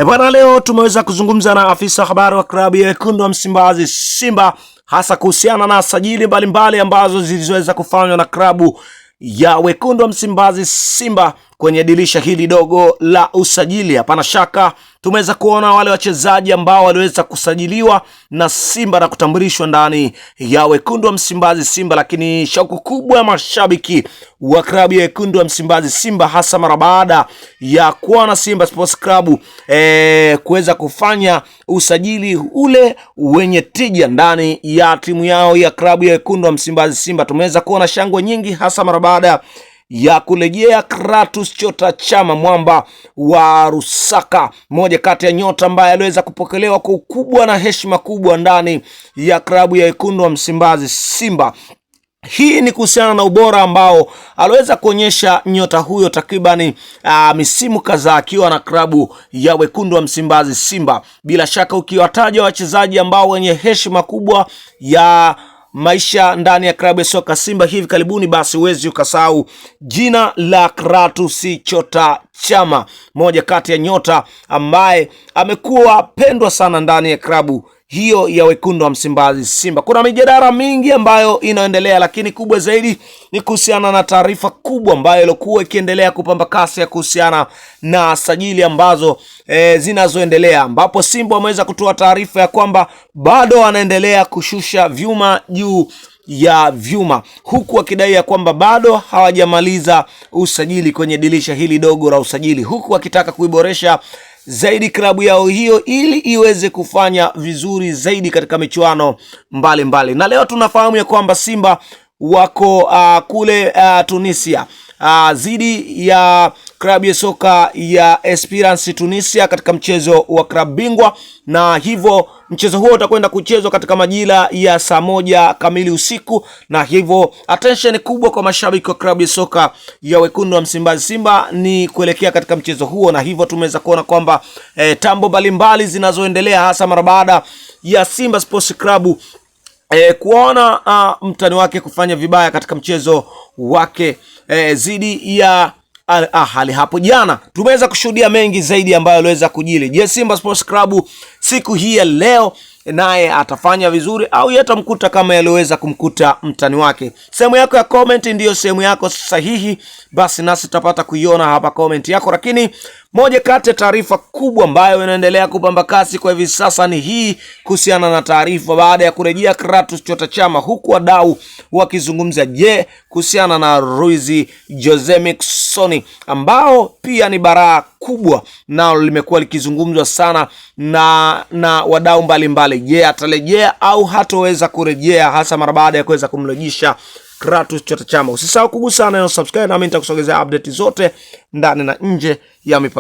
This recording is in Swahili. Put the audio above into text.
Bwana, leo tumeweza kuzungumza na afisa habari wa klabu ya Wekundu wa Msimbazi Simba, hasa kuhusiana na sajili mbalimbali ambazo zilizoweza kufanywa na klabu ya Wekundu wa Msimbazi Simba kwenye dirisha hili dogo la usajili. Hapana shaka tumeweza kuona wale wachezaji ambao waliweza kusajiliwa na Simba na kutambulishwa ndani ya Wekundu wa Msimbazi Simba, lakini shauku kubwa ya mashabiki wa klabu ya Wekundu wa Msimbazi Simba, hasa mara baada ya kuona Simba Sports Club kuweza kufanya usajili ule wenye tija ndani ya timu yao ya klabu ya Wekundu wa Msimbazi Simba. Tumeweza kuona shangwe nyingi, hasa mara baada ya kurejea Kratos Chota Chama, mwamba wa Rusaka, moja kati ya nyota ambaye aliweza kupokelewa kwa ukubwa na heshima kubwa ndani ya klabu ya Wekundu wa Msimbazi Simba. Hii ni kuhusiana na ubora ambao aliweza kuonyesha nyota huyo takribani misimu kadhaa akiwa na klabu ya Wekundu wa Msimbazi Simba. Bila shaka ukiwataja wachezaji ambao wenye heshima kubwa ya maisha ndani ya klabu ya soka Simba hivi karibuni, basi huwezi ukasahau jina la Kratos Chota Chama, moja kati ya nyota ambaye amekuwa pendwa sana ndani ya klabu hiyo ya Wekundu wa Msimbazi Simba. Kuna mijadala mingi ambayo inaendelea, lakini kubwa zaidi ni kuhusiana na taarifa kubwa ambayo ilikuwa ikiendelea kupamba kasi ya kuhusiana na sajili ambazo zinazoendelea, ambapo Simba wameweza kutoa taarifa ya kwamba bado wanaendelea kushusha vyuma juu ya vyuma, huku wakidai ya kwamba bado hawajamaliza usajili kwenye dirisha hili dogo la usajili, huku wakitaka kuiboresha zaidi klabu yao hiyo ili iweze kufanya vizuri zaidi katika michuano mbalimbali. Na leo tunafahamu ya kwamba Simba wako kule Tunisia zidi ya klabu ya soka ya Esperance Tunisia katika mchezo wa klabu bingwa, na hivyo mchezo huo utakwenda kuchezwa katika majira ya saa 1 kamili usiku, na hivyo attention kubwa kwa mashabiki wa klabu ya soka ya Wekundu wa Msimbazi Simba ni kuelekea katika mchezo huo. Na hivyo tumeweza kuona kwamba tambo mbalimbali zinazoendelea, hasa mara baada ya Simba Sports Club kuona mtani wake kufanya vibaya katika mchezo wake zidi ya Al Ahly hapo jana. Tumeweza kushuhudia mengi zaidi ambayo aliweza kujili. Je, Simba Sports Club siku hii ya leo naye atafanya vizuri au yatamkuta kama yaliweza kumkuta mtani wake? Sehemu yako ya comment ndiyo sehemu yako sahihi, basi nasi tutapata kuiona hapa comment yako. Lakini moja kati ya taarifa kubwa ambayo inaendelea kupamba kasi kwa hivi sasa ni hii kuhusiana na taarifa baada ya kurejea Kratos Chota Chama, huku wadau wakizungumza kuhusiana na Ruiz Jose Miquissone ambao pia ni baraa kubwa, nao limekuwa likizungumzwa sana na wadau mbalimbali. Je, atarejea au hatoweza kurejea, hasa mara baada ya kuweza kumrejesha Kratos Chota Chama? Usisahau kugusa na subscribe, na mimi nitakusogezea update zote ndani na nje ya mipaka.